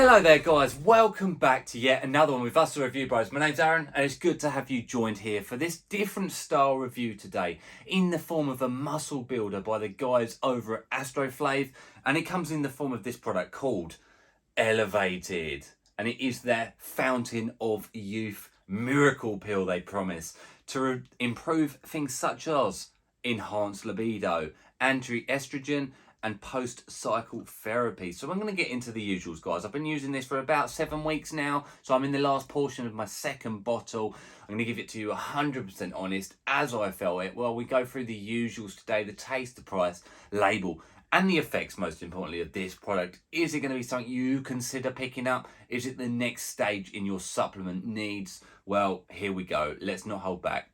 Hello there guys, welcome back to yet another one with us, the Review Bros. My name's Aaron and it's good to have you joined here for this different style review today in the form of a muscle builder by the guys over at ASTROFLAV, and it comes in the form of this product called ELEVATED, and it is their fountain of youth miracle pill they promise to improve things such as enhanced libido, anti-estrogen and post-cycle therapy. So I'm going to get into the usuals, guys. I've been using this for about 7 weeks now, so I'm in the last portion of my second bottle. I'm going to give it to you 100% honest as I felt it. Well, we go through the usuals today: the taste, the price, label, and the effects, most importantly, of this product. Is it going to be something you consider picking up? Is it the next stage in your supplement needs? Well, here we go. Let's not hold back.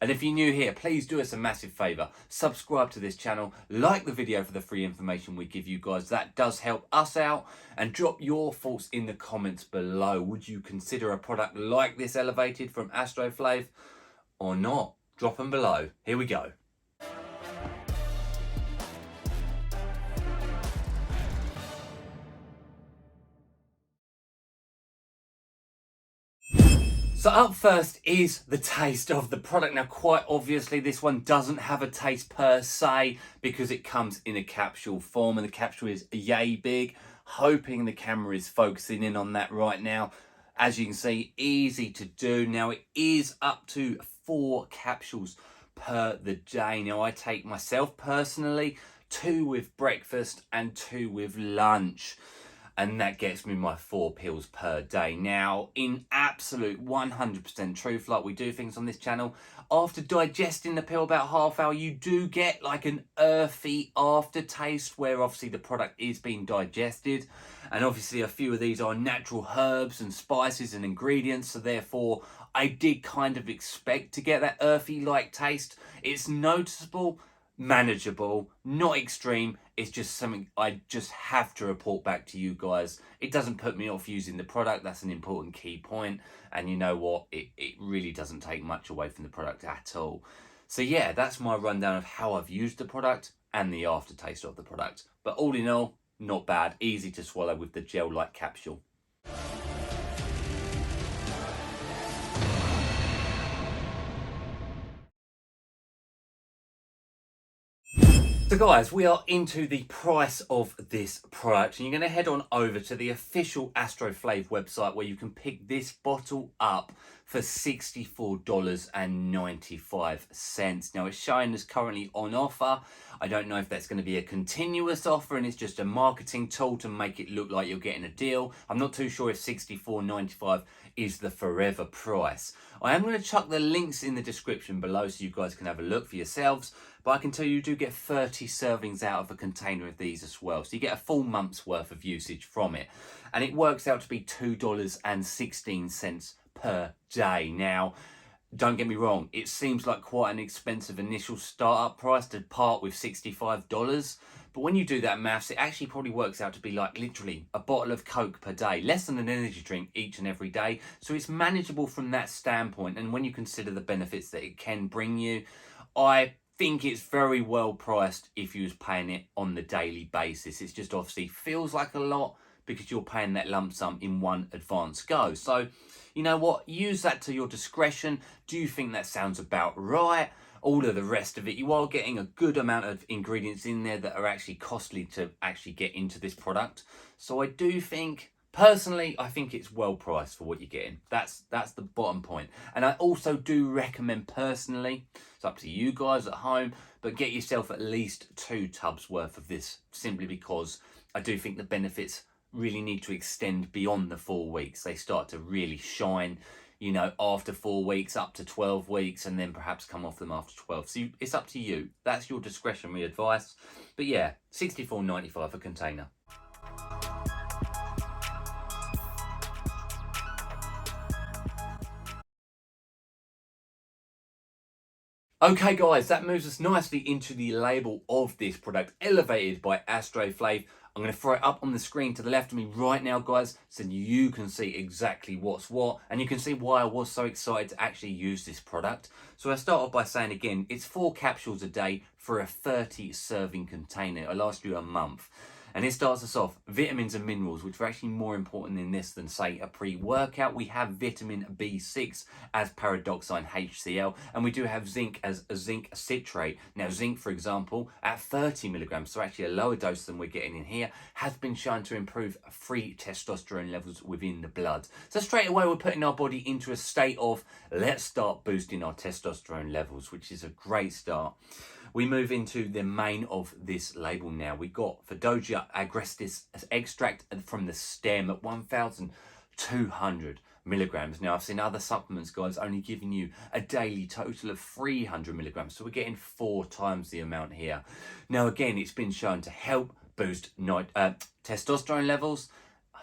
And if you're new here, please do us a massive favour. Subscribe to this channel, like the video for the free information we give you guys. That does help us out. And drop your thoughts in the comments below. Would you consider a product like this ELEVATED from ASTROFLAV or not? Drop them below. Here we go. So up first is the taste of the product. Now, quite obviously, this one doesn't have a taste per se because it comes in a capsule form, and the capsule is yay big. Hoping the camera is focusing in on that right now. As you can see, easy to do. Now, it is up to 4 capsules per the day. Now, I take myself personally 2 with breakfast and 2 with lunch, and that gets me my 4 pills per day. Now, in absolute 100% truth, like we do things on this channel, after digesting the pill about half hour, you do get like an earthy aftertaste where obviously the product is being digested. And obviously a few of these are natural herbs and spices and ingredients, so therefore I did kind of expect to get that earthy like taste. It's noticeable, manageable, not extreme. It's just something I just have to report back to you guys. It doesn't put me off using the product. That's an important key point. And you know what? It really doesn't take much away from the product at all. So yeah, that's my rundown of how I've used the product and the aftertaste of the product. But all in all, not bad. Easy to swallow with the gel-like capsule. So guys, we are into the price of this product, and you're going to head on over to the official ASTROFLAV website where you can pick this bottle up for $64.95. Now, it's showing us currently on offer. I don't know if that's going to be a continuous offer and it's just a marketing tool to make it look like you're getting a deal. I'm not too sure if $64.95 is the forever price. I am going to chuck the links in the description below so you guys can have a look for yourselves. But I can tell you do get 30 servings out of a container of these as well. So you get a full month's worth of usage from it. And it works out to be $2.16 per day. Now, don't get me wrong, it seems like quite an expensive initial startup price to part with $65. But when you do that maths, it actually probably works out to be like literally a bottle of Coke per day, less than an energy drink each and every day. So it's manageable from that standpoint. And when you consider the benefits that it can bring you, I think it's very well priced if you was paying it on the daily basis. It's just obviously feels like a lot because you're paying that lump sum in one advance go. So, you know what? Use that to your discretion. Do you think that sounds about right? All of the rest of it, you are getting a good amount of ingredients in there that are actually costly to actually get into this product. So I do think, personally, I think it's well priced for what you're getting. That's the bottom point. And I also do recommend personally, it's up to you guys at home, but get yourself at least 2 tubs worth of this, simply because I do think the benefits really need to extend beyond the 4 weeks. They start to really shine, you know, after 4 weeks, up to 12 weeks, and then perhaps come off them after 12. So it's up to you. That's your discretionary advice. But yeah, $64.95 a container. Okay guys, that moves us nicely into the label of this product, ELEVATED by ASTROFLAV. I'm going to throw it up on the screen to the left of me right now, guys, so you can see exactly what's what, and you can see why I was so excited to actually use this product. So I start off by saying again, it's 4 capsules a day for a 30 serving container. It'll last you a month. And it starts us off, vitamins and minerals, which are actually more important in this than, say, a pre-workout. We have vitamin B6 as pyridoxine HCl, and we do have zinc as a zinc citrate. Now, zinc, for example, at 30 milligrams, so actually a lower dose than we're getting in here, has been shown to improve free testosterone levels within the blood. So straight away, we're putting our body into a state of, let's start boosting our testosterone levels, which is a great start. We move into the main of this label now. We got Fedosia agrestis extract from the stem at 1,200 milligrams. Now, I've seen other supplements, guys, only giving you a daily total of 300 milligrams. So we're getting 4 times the amount here. Now, again, it's been shown to help boost testosterone levels.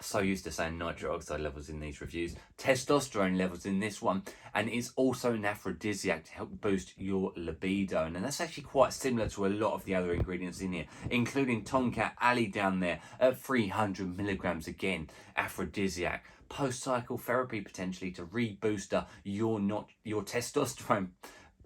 So used to saying nitric oxide levels in these reviews, testosterone levels in this one, and it's also an aphrodisiac to help boost your libido. And that's actually quite similar to a lot of the other ingredients in here, including Tonkat Ali down there at 300 milligrams, again, aphrodisiac. Post-cycle therapy potentially to rebooster your testosterone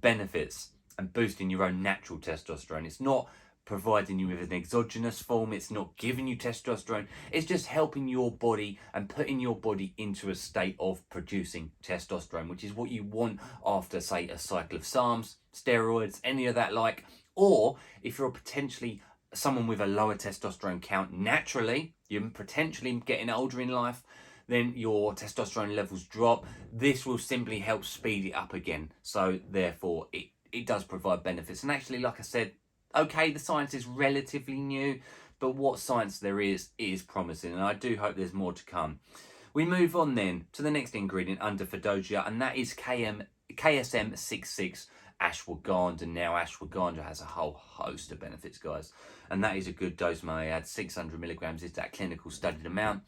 benefits and boosting your own natural testosterone. It's not providing you with an exogenous form, it's not giving you testosterone, it's just helping your body and putting your body into a state of producing testosterone, which is what you want after, say, a cycle of SARMs, steroids, any of that like. Or if you're potentially someone with a lower testosterone count naturally, you're potentially getting older in life, then your testosterone levels drop. This will simply help speed it up again. So therefore it does provide benefits. And actually, like I said, okay, the science is relatively new, but what science there is promising, and I do hope there's more to come. We move on then to the next ingredient under Fedosia, and that is KSM66 ashwagandha. Now, ashwagandha has a whole host of benefits, guys, and that is a good dose, may I add. 600 milligrams is that clinical studied amount.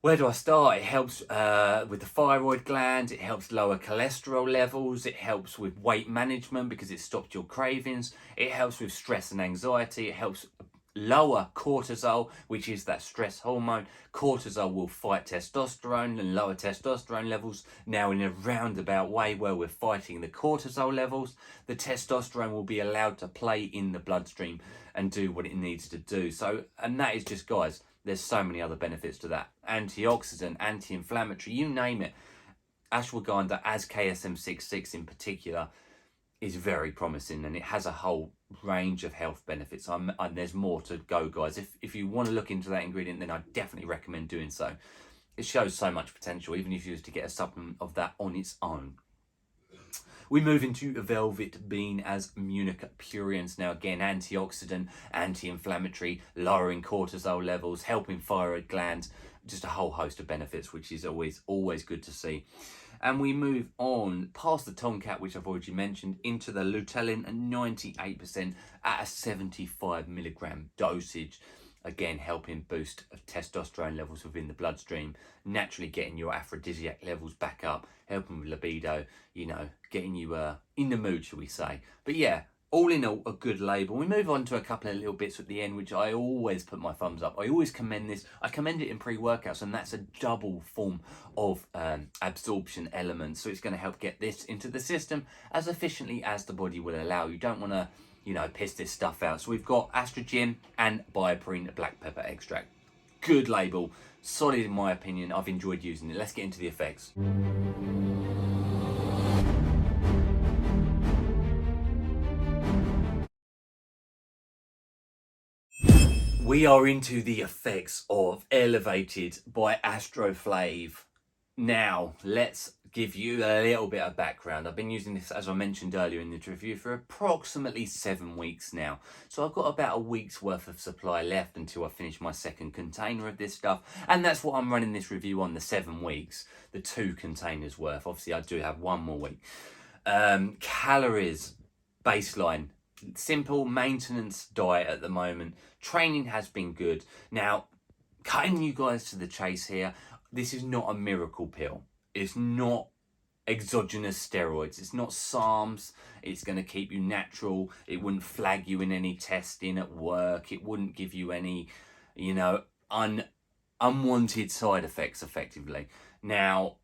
Where do I start? It helps with the thyroid gland, it helps lower cholesterol levels, it helps with weight management because it stops your cravings, it helps with stress and anxiety, it helps lower cortisol, which is that stress hormone. Cortisol will fight testosterone and lower testosterone levels. Now, in a roundabout way where we're fighting the cortisol levels, the testosterone will be allowed to play in the bloodstream and do what it needs to do. So, and that is just, guys, there's so many other benefits to that. Antioxidant, anti-inflammatory, you name it. Ashwagandha, as KSM66 in particular, is very promising, and it has a whole range of health benefits. There's more to go, guys. If you want to look into that ingredient, then I definitely recommend doing so. It shows so much potential, even if you was to get a supplement of that on its own. We move into Velvet Bean as Immunocapurians. Now, again, antioxidant, anti-inflammatory, lowering cortisol levels, helping thyroid glands, just a whole host of benefits, which is always good to see. And we move on past the Tonkat, which I've already mentioned, into the lutein at 98% at a 75 milligram dosage. Again, helping boost testosterone levels within the bloodstream, naturally getting your aphrodisiac levels back up, helping with libido, getting you in the mood, shall we say. But yeah, all in all, a good label. We move on to a couple of little bits at the end, which I always put my thumbs up. I always commend this. I commend it in pre-workouts, and that's a double form of absorption element. So it's going to help get this into the system as efficiently as the body will allow. You don't want to piss this stuff out. So we've got estrogen and bioperine black pepper extract. Good label, solid in my opinion. I've enjoyed using it. Let's get into the effects. We are into the effects of Elevated by AstroFlav. Now, let's give you a little bit of background. I've been using this, as I mentioned earlier in the review, for approximately 7 weeks now. So I've got about a week's worth of supply left until I finish my second container of this stuff. And that's what I'm running this review on, the 7 weeks, the 2 containers worth. Obviously, I do have 1 more week. Calories, baseline. Simple maintenance diet at the moment. Training has been good. Now, cutting you guys to the chase here, this is not a miracle pill. It's not exogenous steroids. It's not SARMs. It's going to keep you natural. It wouldn't flag you in any testing at work. It wouldn't give you any, unwanted side effects effectively. Now,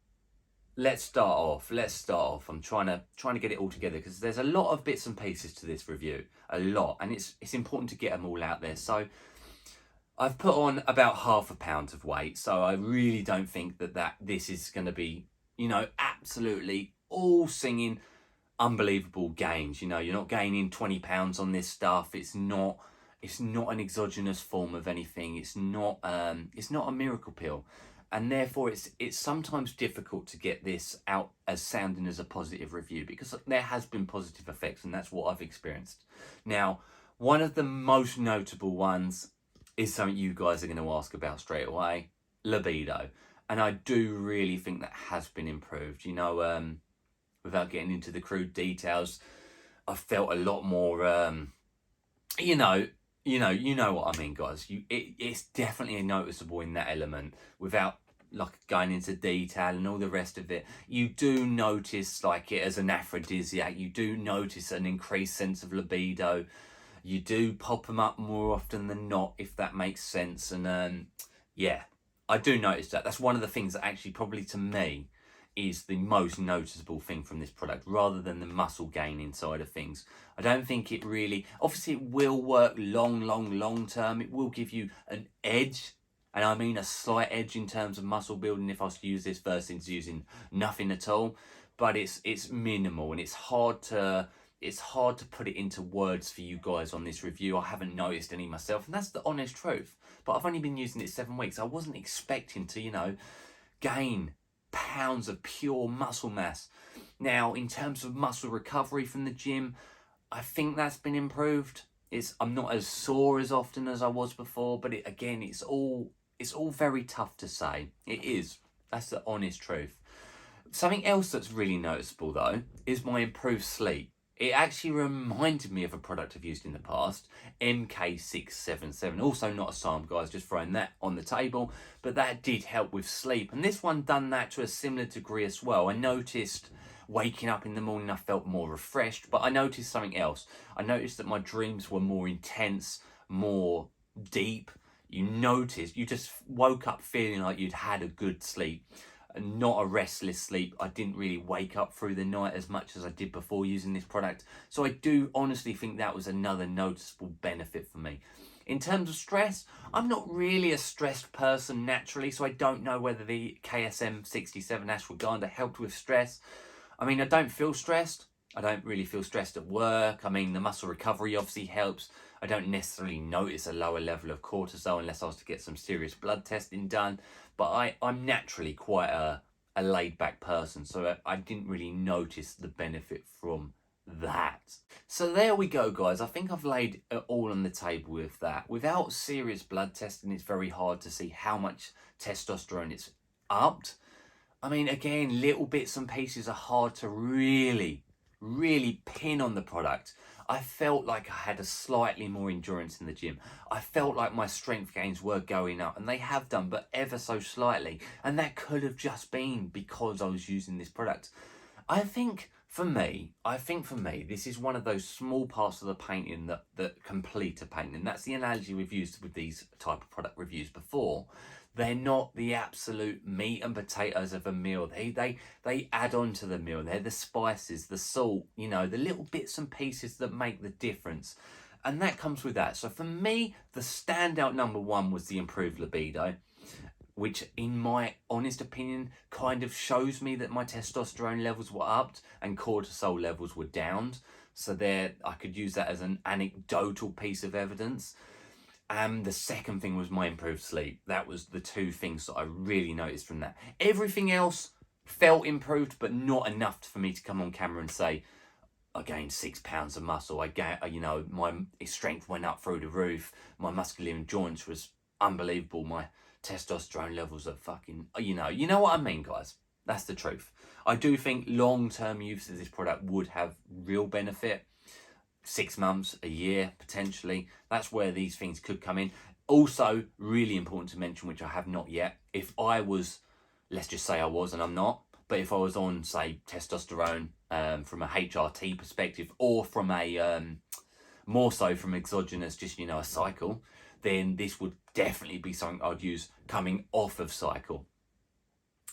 let's start off. I'm trying to get it all together because there's a lot of bits and pieces to this review, a lot, and it's important to get them all out there. So I've put on about ½ pound of weight, so I really don't think that this is going to be, you know, absolutely all singing unbelievable gains. You know, you're not gaining 20 pounds on this stuff. It's not an exogenous form of anything. It's not a miracle pill, and therefore it's sometimes difficult to get this out as sounding as a positive review, because there has been positive effects, and that's what I've experienced. Now, one of the most notable ones is something you guys are going to ask about straight away: libido. And I do really think that has been improved. You know, without getting into the crude details, I felt a lot more, you know what I mean, guys. It's definitely noticeable in that element, without like going into detail and all the rest of it. You do notice like it as an aphrodisiac. You do notice an increased sense of libido. You do pop them up more often than not, if that makes sense. And yeah, I do notice that. That's one of the things that actually probably to me is the most noticeable thing from this product, rather than the muscle gain inside of things. I don't think it really, obviously it will work long term. It will give you an edge, and I mean a slight edge in terms of muscle building if I was to use this versus using nothing at all. But it's minimal, and it's hard to put it into words for you guys on this review. I haven't noticed any myself, and that's the honest truth. But I've only been using it 7 weeks. I wasn't expecting to, you know, gain pounds of pure muscle mass. Now, in terms of muscle recovery from the gym, I think that's been improved. I'm not as sore as often as I was before, but it's all very tough to say. It is. That's the honest truth. Something else that's really noticeable though is my improved sleep. It actually reminded me of a product I've used in the past, MK677. Also not a SARM, guys, just throwing that on the table. But that did help with sleep. And this one done that to a similar degree as well. I noticed waking up in the morning, I felt more refreshed. But I noticed something else. I noticed that my dreams were more intense, more deep. You just woke up feeling like you'd had a good sleep. Not a restless sleep. I didn't really wake up through the night as much as I did before using this product. So I do honestly think that was another noticeable benefit for me. In terms of stress, I'm not really a stressed person naturally, so I don't know whether the KSM 67 ashwagandha helped with stress. I mean, I don't feel stressed. I don't really feel stressed at work. I mean, the muscle recovery obviously helps. I don't necessarily notice a lower level of cortisol unless I was to get some serious blood testing done. But I'm naturally quite a laid back person, so I didn't really notice the benefit from that. So there we go, guys. I think I've laid it all on the table with that. Without serious blood testing, it's very hard to see how much testosterone it's upped. I mean, again, little bits and pieces are hard to really pin on the product. I felt like I had a slightly more endurance in the gym. I felt like my strength gains were going up, and they have done, but ever so slightly. And that could have just been because I was using this product. I think for me, this is one of those small parts of the painting that complete a painting. That's the analogy we've used with these type of product reviews before. They're not the absolute meat and potatoes of a meal. They add on to the meal. They're the spices, the salt, you know, the little bits and pieces that make the difference. And that comes with that. So for me, the standout number one was the improved libido, which in my honest opinion kind of shows me that my testosterone levels were upped and cortisol levels were downed. So there, I could use that as an anecdotal piece of evidence. And the second thing was my improved sleep. That was the two things that I really noticed from that. Everything else felt improved, but not enough for me to come on camera and say, I gained 6 pounds of muscle. My strength went up through the roof. My muscular endurance was unbelievable. My testosterone levels are fucking, you know what I mean, guys. That's the truth. I do think long-term use of this product would have real benefit. 6 months, a year, potentially. That's where these things could come in. Also, really important to mention, which I have not yet, if I was, let's just say I was, and I'm not, but if I was on, say, testosterone from a HRT perspective, or from a, more so from exogenous, just, you know, a cycle, then this would definitely be something I'd use coming off of cycle.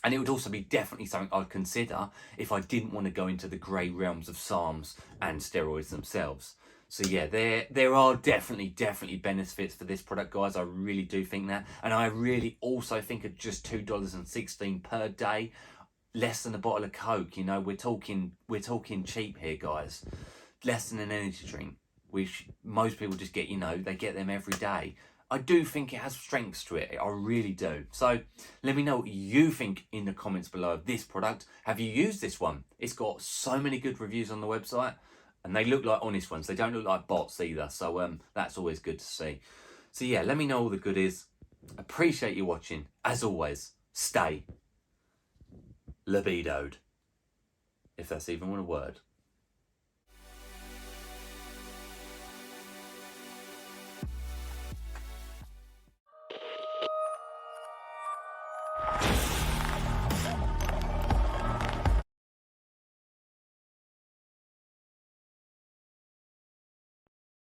And it would also be definitely something I'd consider if I didn't want to go into the grey realms of SARMs and steroids themselves. So yeah, there are definitely benefits for this product, guys. I really do think that. And I really also think at just $2.16 per day, less than a bottle of Coke, you know, we're talking cheap here, guys. Less than an energy drink, which most people just get, you know, they get them every day. I do think it has strengths to it. I really do. So let me know what you think in the comments below of this product. Have you used this one? It's got so many good reviews on the website, and they look like honest ones. They don't look like bots either. So that's always good to see. So yeah, let me know all the goodies. Appreciate you watching. As always, stay libidoed, if that's even a word.